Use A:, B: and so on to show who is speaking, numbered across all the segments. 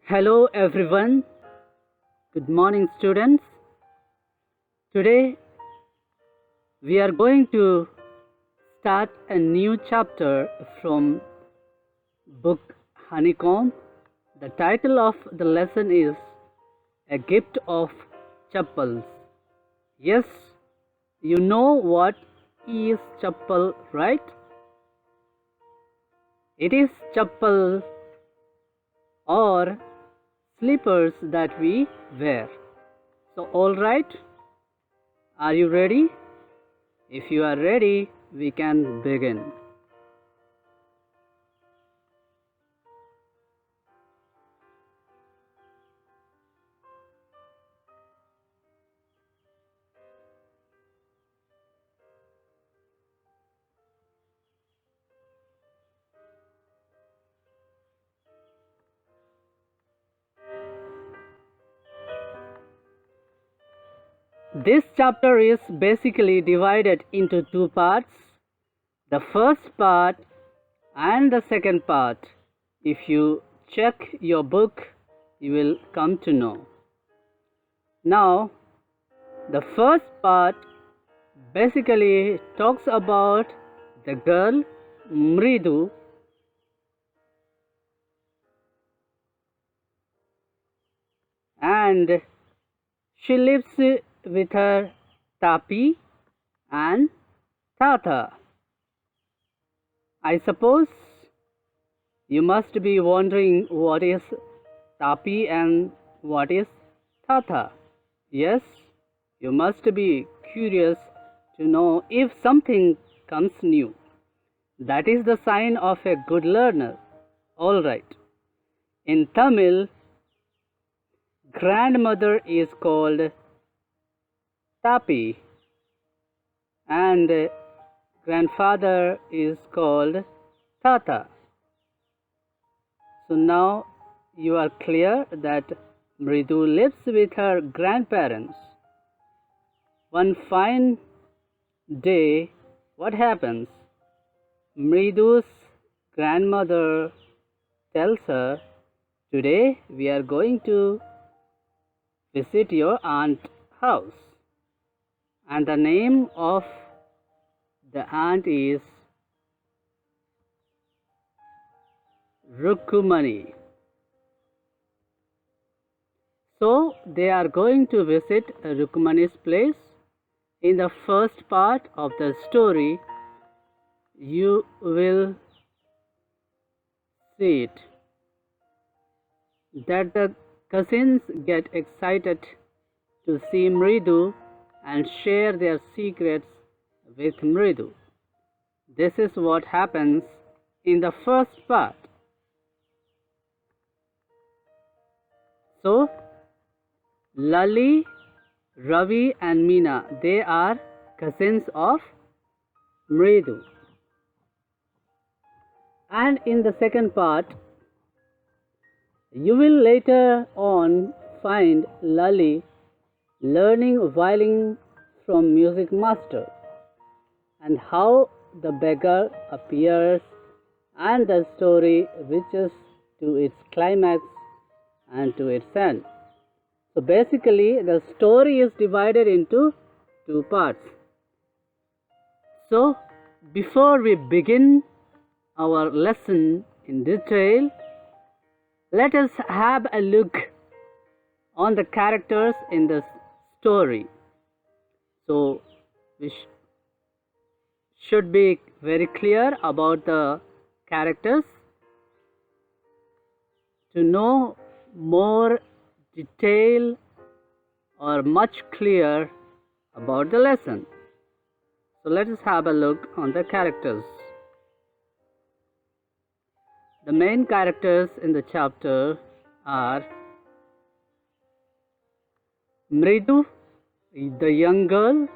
A: Hello everyone. Good morning students. Today we are going to start a new chapter from book Honeycomb. The title of the lesson is A Gift of Chappals. Yes, you know what is chappal, right? It is chappal or slippers that we wear. So all right, are you ready? If you are ready, we can begin. This chapter is basically divided into two parts, the first part and the second part. If you check your book, you will come to know. Now, the first part basically talks about the girl Mridu and she lives with her Tapi and Tata. I suppose you must be wondering what is Tapi and what is Tata. Yes, you must be curious to know if something comes new. That is the sign of a good learner. Alright. In Tamil, grandmother is called Tapi and grandfather is called Tata. So now you are clear that Mridu lives with her grandparents. One fine day, what happens? Mridu's grandmother tells her, "Today we are going to visit your aunt's house." And the name of the aunt is Rukumani. So they are going to visit Rukumani's place. In the first part of the story, you will see it that the cousins get excited to see Mridu and share their secrets with Mridu. This is what happens in the first part. So, Lali, Ravi and Meena, they are cousins of Mridu. And in the second part, you will later on find Lali learning violin from music master and how the beggar appears and the story reaches to its climax and to its end. So basically the story is divided into two parts. So before we begin our lesson in detail, let us have a look on the characters in the story. So we should be very clear about the characters to know more detail or much clear about the lesson. So let us have a look on the characters. The main characters in the chapter are Mridu, the young girl.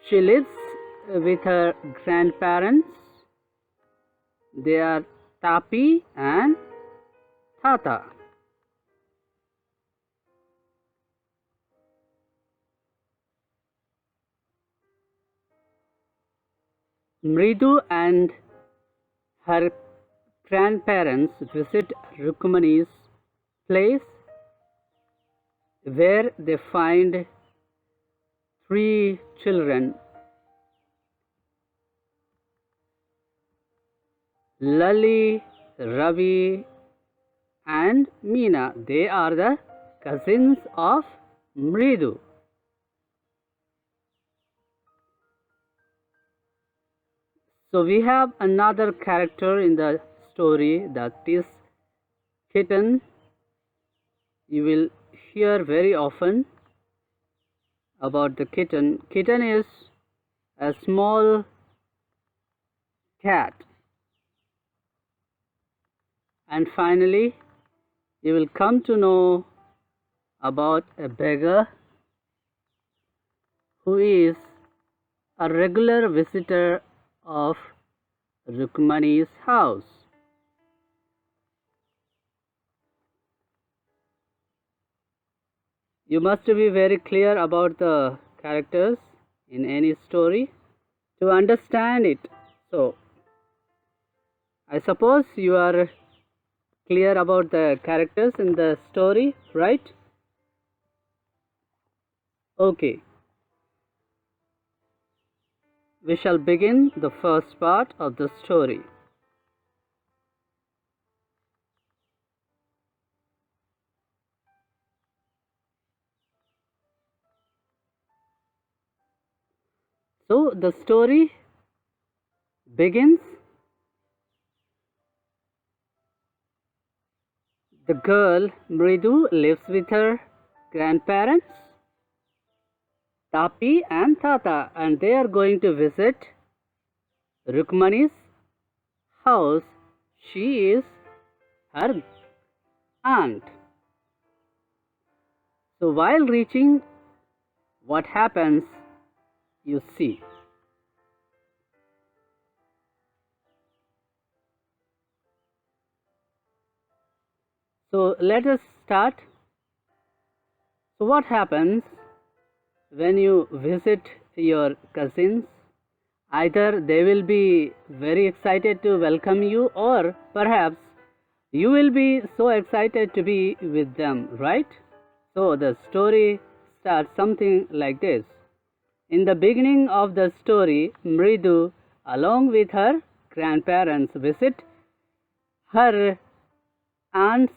A: She lives with her grandparents. They are Tapi and Tata. Mridu and her grandparents visit Rukmani's place where they find three children, Lali, Ravi, and Meena. They are the cousins of Mridu. So we have another character in the story, that is kitten. You will hear very often about the kitten. Kitten is a small cat. And finally, you will come to know about a beggar who is a regular visitor of Rukmani's house. You must be very clear about the characters in any story to understand it. So, I suppose you are clear about the characters in the story, right? Okay. We shall begin the first part of the story. So the story begins. The girl Mridu lives with her grandparents, Tapi and Tata, and they are going to visit Rukmani's house. She is her aunt. So while reaching, what happens, you see. So let us start. So what happens when you visit your cousins? Either they will be very excited to welcome you, or perhaps you will be so excited to be with them, right? So the story starts something like this. In the beginning of the story, Mridu, along with her grandparents, visit her aunt's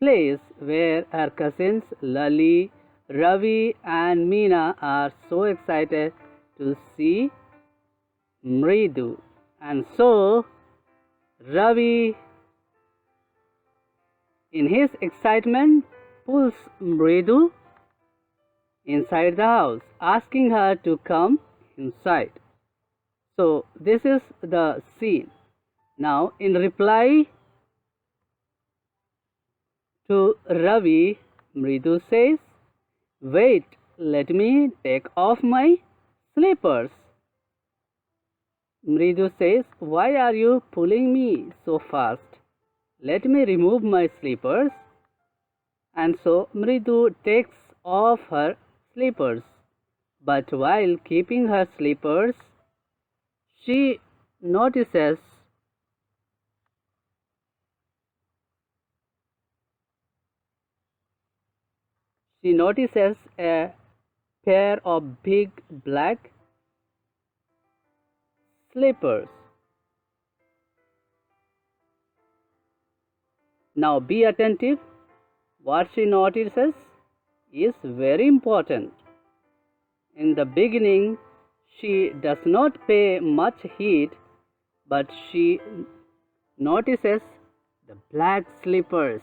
A: place where her cousins Lali, Ravi, and Meena are so excited to see Mridu. And so Ravi, in his excitement, pulls Mridu inside the house, asking her to come inside. So this is the scene. Now, in reply to Ravi, Mridu says, "Wait, let me take off my slippers." Mridu says, "Why are you pulling me so fast? Let me remove my slippers." And so Mridu takes off her slippers. But while keeping her slippers, she notices a pair of big black slippers. Now be attentive. What she notices is very important. In the beginning, she does not pay much heed, but she notices the black slippers.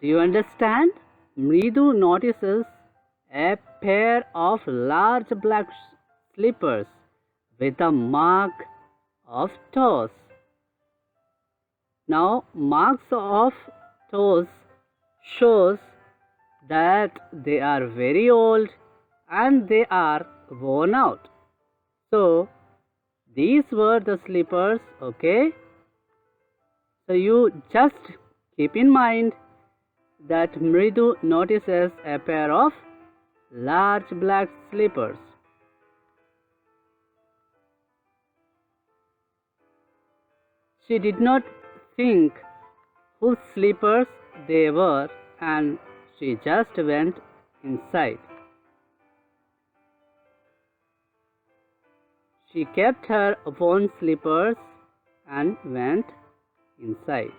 A: Do you understand? Mridu notices a pair of large black slippers with a mark of toes. Now, marks of toes shows that they are very old and they are worn out. So, these were the slippers, okay? So, you just keep in mind that Mridu notices a pair of large black slippers. She did not think whose slippers they were, and she just went inside. She kept her own slippers and went inside.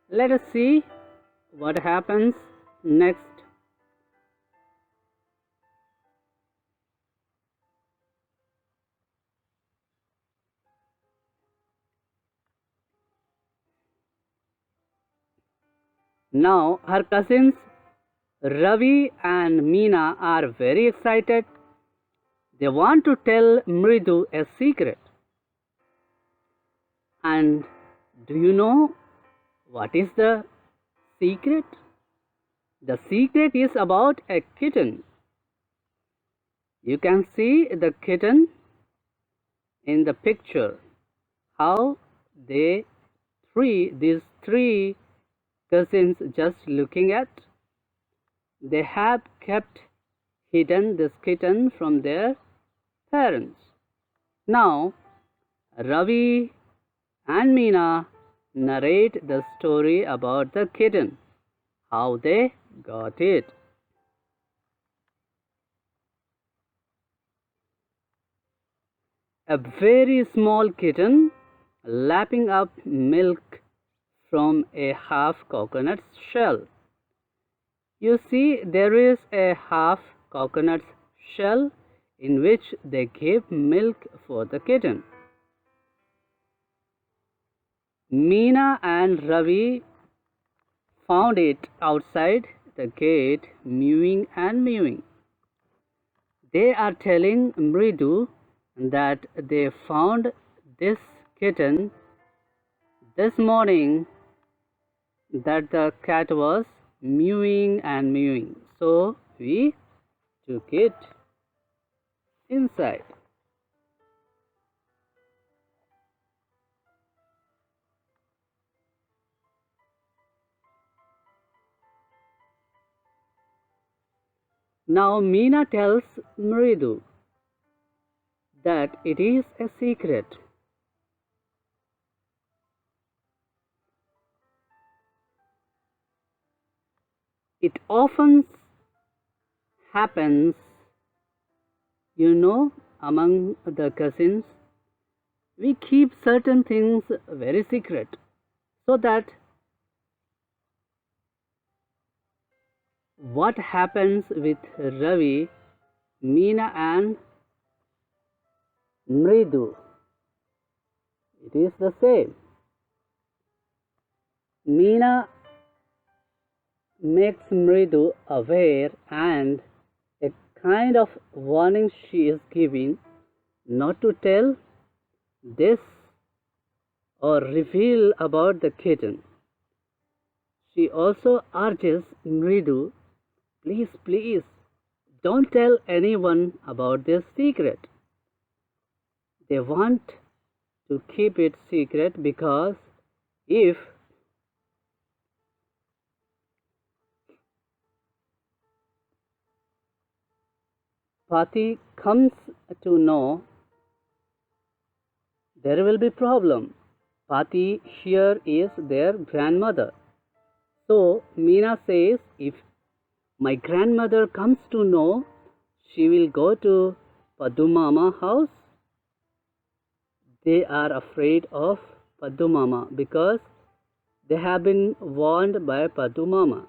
A: Let us see what happens next. Now her cousins Ravi and Meena are very excited. They want to tell Mridu a secret. And do you know what is the secret? The secret is about a kitten. You can see the kitten in the picture. How these three cousins just looking at. They have kept hidden this kitten from their parents. Now Ravi and Meena narrate the story about the kitten, how they got it. A very small kitten lapping up milk from a half coconut shell. You see, there is a half coconut shell in which they give milk for the kitten. Meena and Ravi found it outside the gate, mewing and mewing. They are telling Mridu that they found this kitten this morning, that the cat was mewing and mewing. So we took it inside. Now Meena tells Mridu that it is a secret. It often happens, among the cousins, we keep certain things very secret so that what happens with Ravi, Meena and Mridu, it is the same. Meena makes Mridu aware, and a kind of warning she is giving not to tell this or reveal about the kitten. She also urges Mridu, please, please, don't tell anyone about this secret. They want to keep it secret because if Pati comes to know, there will be problem. Pati here is their grandmother. So Meena says, if my grandmother comes to know, she will go to Paddu Mama house. They are afraid of Paddu Mama because they have been warned by Paddu Mama.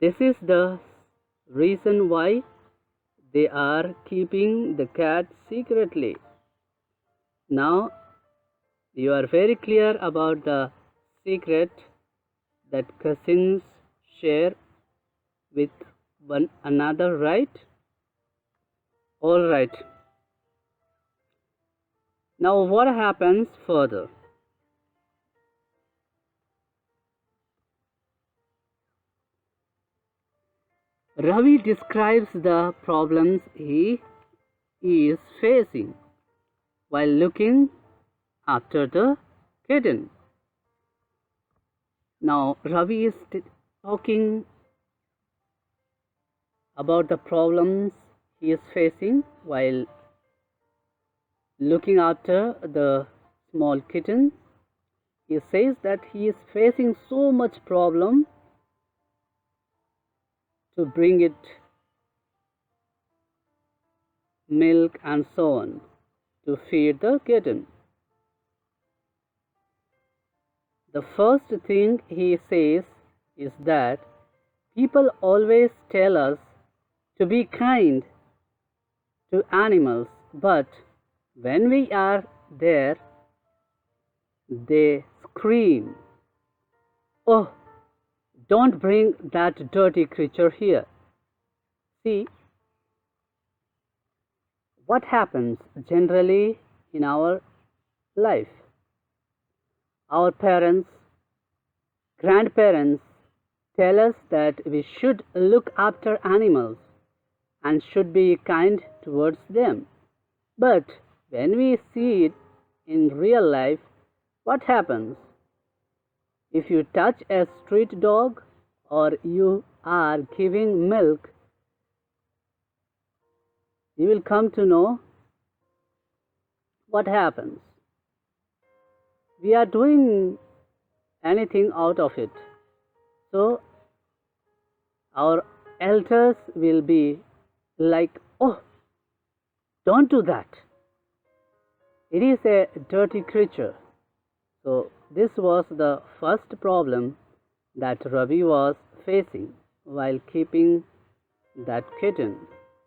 A: This is the reason why they are keeping the cat secretly. Now you are very clear about the secret that cousins share with one another, right? All right. Now what happens further? Ravi describes the problems he is facing while looking after the kitten. Now Ravi is talking about the problems he is facing while looking after the small kitten. He says that he is facing so much problem to bring it milk and so on to feed the kitten. The first thing he says is that people always tell us to be kind to animals, but when we are there, they scream, "Oh, don't bring that dirty creature here." See, what happens generally in our life? Our parents, grandparents tell us that we should look after animals and should be kind towards them. But when we see it in real life, what happens? If you touch a street dog or you are giving milk, you will come to know what happens. We are doing anything out of it. So our elders will be like, "Oh, don't do that. It is a dirty creature." So this was the first problem that Ravi was facing while keeping that kitten.